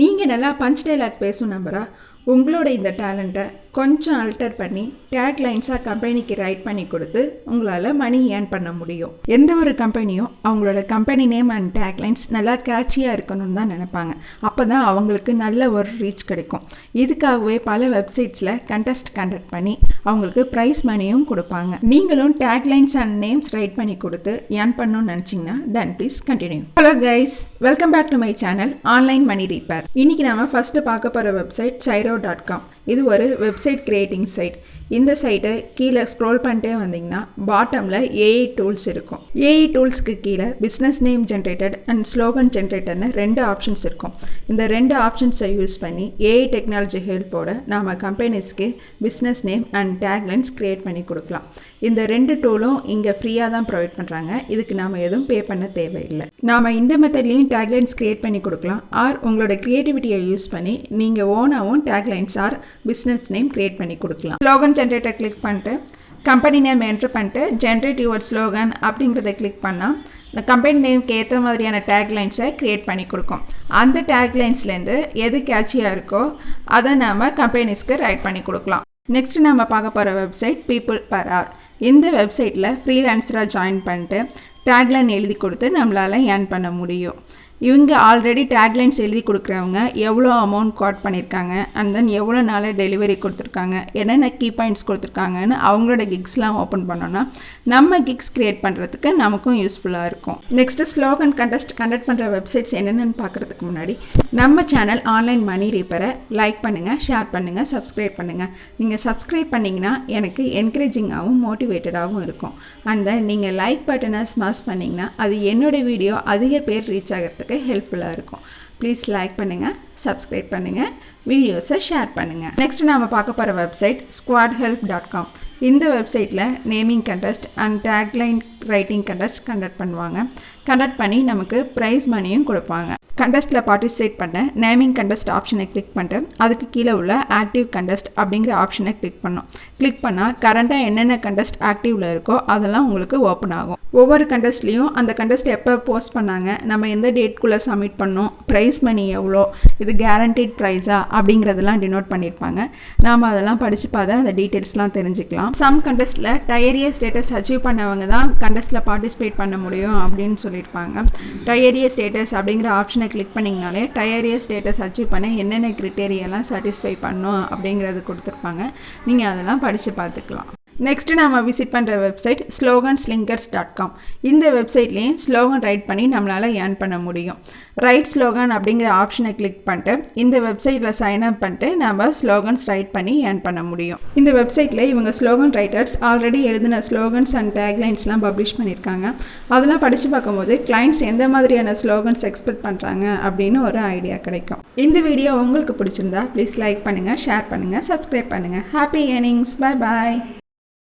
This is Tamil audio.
நீங்கள் நல்லா பஞ்ச் டைலாக் பேசும் நம்பரா உங்களோட இந்த டேலண்ட்டை கொஞ்சம் அல்டர் பண்ணி டேக்லைன்ஸாக கம்பெனிக்கு ரைட் பண்ணி கொடுத்து உங்களால் மணி ஏர்ன் பண்ண முடியும். எந்த ஒரு கம்பெனியும் அவங்களோட கம்பெனி நேம் அண்ட் டேக்லைன்ஸ் நல்லா கேட்சியாக இருக்கணும்னு தான் நினைப்பாங்க. அப்போ தான் அவங்களுக்கு நல்ல ஒரு ரீச் கிடைக்கும். இதுக்காகவே பல வெப்சைட்ஸில் கண்டெஸ்ட் கண்டக்ட் பண்ணி அவங்களுக்கு ப்ரைஸ் மணியும் கொடுப்பாங்க. நீங்களும் டேக்லைன்ஸ் அண்ட் நேம்ஸ் ரைட் பண்ணி கொடுத்து ஏர்ன் பண்ணணும்னு நினச்சிங்கன்னா then please continue. Hello guys, welcome back to my channel online money reaper. இன்றைக்கி நம்ம ஃபஸ்ட்டு பார்க்க போகிற வெப்சைட் Chiro.com. இது ஒரு வெப்சைட் கிரியேட்டிங் சைட். இந்த சைட்டை கீழே ஸ்க்ரோல் பண்ணிட்டே வந்தீங்கன்னா பாட்டமில் ஏஐ டூல்ஸ் இருக்கும். ஏஐ டூல்ஸ்க்கு கீழே business name generated and slogan ஜென்ரேட்டர்னு 2 ஆப்ஷன்ஸ் இருக்கும். இந்த 2 ஆப்ஷன்ஸை யூஸ் பண்ணி ஏஐ டெக்னாலஜி ஹெல்ப்போட நாம் கம்பெனிஸ்க்கு business name and taglines create பண்ணி கொடுக்கலாம். இந்த 2 டூலும் இங்கே ஃப்ரீயாக தான் ப்ரொவைட் பண்ணுறாங்க. இதுக்கு நாம் எதுவும் பே பண்ண தேவையில்லை. நாம் இந்த மெத்தட்லேயும் டேக்லைன்ஸ் க்ரியேட் பண்ணி கொடுக்கலாம். ஆர் உங்களோட க்ரியேட்டிவிட்டியை யூஸ் பண்ணி நீங்கள் ஓனாகவும் taglines or business name create பண்ணி கொடுக்கலாம். ஸ்லோகன் ஜென்ரேட்டர் கிளிக் பண்ணிட்டு கம்பெனி நேம் என்ட்ரு பண்ணிட்டு ஜென்ரேட் யுவர் ஸ்லோகன் அப்படிங்கிறத கிளிக் பண்ணால் இந்த கம்பெனி நேம்க்கு ஏற்ற மாதிரியான டேக்லைன்ஸை க்ரியேட் பண்ணி கொடுக்கும். அந்த டேக்லைன்ஸ்லேருந்து எது கேட்சியாக இருக்கோ அதை நாம் கம்பெனிஸ்க்கு ரைட் பண்ணி கொடுக்கலாம். நெக்ஸ்ட் நம்ம பார்க்க போகிற வெப்சைட் பீப்புள் பர் ஆர். இந்த வெப்சைட்டில் ஃப்ரீலான்சராக ஜாயின் பண்ணிட்டு டேக்லைன் எழுதி கொடுத்து நம்மளால் ஏர்ன் பண்ண முடியும். இவங்க ஆல்ரெடி டேக்லைன்ஸ் எழுதி கொடுக்குறவங்க எவ்வளோ அமௌண்ட் கோட் பண்ணியிருக்காங்க அண்ட் தென் எவ்வளோ நாள் டெலிவரி கொடுத்துருக்காங்க, என்னென்ன கீ பாயிண்ட்ஸ் கொடுத்துருக்காங்கன்னு அவங்களோட கிக்ஸ்லாம் ஓப்பன் பண்ணோன்னா நம்ம கிக்ஸ் க்ரியேட் பண்ணுறதுக்கு நமக்கும் யூஸ்ஃபுல்லாக இருக்கும். நெக்ஸ்ட்டு ஸ்லோகன் கண்டெஸ்ட் கண்டக்ட் பண்ணுற வெப்சைட்ஸ் என்னென்னு பார்க்குறதுக்கு முன்னாடி நம்ம சேனல் ஆன்லைன் மணி ரீப்பரை லைக் பண்ணுங்கள், ஷேர் பண்ணுங்கள், சப்ஸ்கிரைப் பண்ணுங்கள். நீங்கள் சப்ஸ்கிரைப் பண்ணிங்கன்னா எனக்கு என்கரேஜிங்காகவும் மோட்டிவேட்டடாகவும் இருக்கும். அண்ட் தென் நீங்கள் லைக் பட்டனை ஸ்மாஷ் பண்ணிங்கன்னா அது என்னோடய வீடியோ அதிக பேர் ரீச் ஆகிறதுக்கு ஹெல்ப்ஃபுல்லாக இருக்கும். ப்ளீஸ் லைக் பண்ணுங்கள், சப்ஸ்கிரைப் பண்ணுங்கள், வீடியோஸை ஷேர் பண்ணுங்கள். நெக்ஸ்ட் நாம் பார்க்க போகிற வெப்சைட் squadhelp.com. இந்த வெப்சைட்டில் naming contest and tagline writing contest conduct பண்ணுவாங்க. கண்டக்ட் பண்ணி நமக்கு ப்ரைஸ் மணியும் கொடுப்பாங்க. கண்டெஸ்ட்டில் பார்ட்டிசிபேட் பண்ண நேமிங் கண்டெஸ்ட் ஆப்ஷனை கிளிக் பண்ணிட்டு அதுக்கு கீழே உள்ள ஆக்டிவ் கண்டெஸ்ட் அப்படிங்கிற ஆப்ஷனை கிளிக் பண்ணோம். கிளிக் பண்ணால் கரண்ட்டாக என்னென்ன கண்டெஸ்ட் ஆக்டிவில் இருக்கோ அதெல்லாம் உங்களுக்கு ஓப்பன் ஆகும். ஒவ்வொரு கண்டெஸ்ட்லேயும் அந்த கண்டெஸ்ட் எப்போ போஸ்ட் பண்ணாங்க, நம்ம எந்த டேட்குள்ளே சப்மிட் பண்ணோம், ப்ரைஸ் மணி எவ்வளோ, இது கேரண்டீட் ப்ரைஸா அப்படிங்கிறதெல்லாம் டினோட் பண்ணியிருப்பாங்க. நாம் அதெல்லாம் படித்து பார்த்து அந்த டீட்டெயில்ஸ்லாம் தெரிஞ்சுக்கலாம். சம் கண்டெஸ்ட்டில் டயர் ஸ்டேட்டஸ் அச்சீவ் பண்ணவங்க தான் கண்டெஸ்ட்டில் பார்ட்டிசிபேட் பண்ண முடியும் அப்படின்னு சொல்லியிருப்பாங்க. டயர் ஸ்டேட்டஸ் அப்படிங்கிற ஆப்ஷனை கிளிக் பண்ணிங்கனாலே டயர் ஸ்டேட்டஸ் அச்சீவ் பண்ண என்னென்ன க்ரிட்டேரியெல்லாம் சாட்டிஸ்ஃபை பண்ணும் அப்படிங்கிறது கொடுத்துருப்பாங்க. நீங்கள் அதெல்லாம் படித்து பார்த்துக்கலாம். நெக்ஸ்ட்டு நம்ம விசிட் பண்ணுற வெப்சைட் sloganslinkers.com. இந்த வெப்சைட்லேயும் ஸ்லோகன் ரைட் பண்ணி நம்மளால் ஏர்ன் பண்ண முடியும். ரைட் ஸ்லோகன் அப்படிங்கிற ஆப்ஷனை கிளிக் பண்ணிட்டு இந்த வெப்சைட்டில் சைன் அப் பண்ணிட்டு நம்ம ஸ்லோகன்ஸ் ரைட் பண்ணி ஏர்ன் பண்ண முடியும். இந்த வெப்சைட்டில் இவங்க ஸ்லோகன் ரைட்டர்ஸ் ஆல்ரெடி எழுதின ஸ்லோகன்ஸ் அண்ட் டேக்லைன்ஸ்லாம் பப்ளிஷ் பண்ணியிருக்காங்க. அதெல்லாம் படித்து பார்க்கும்போது கிளைண்ட்ஸ் எந்த மாதிரியான ஸ்லோகன்ஸ் எக்ஸ்பெக்ட் பண்ணுறாங்க அப்படின்னு ஒரு ஐடியா கிடைக்கும். இந்த வீடியோ உங்களுக்கு பிடிச்சிருந்தா ப்ளீஸ் லைக் பண்ணுங்கள், ஷேர் பண்ணுங்கள், சப்ஸ்கிரைப் பண்ணுங்கள். Happy earnings. Bye bye.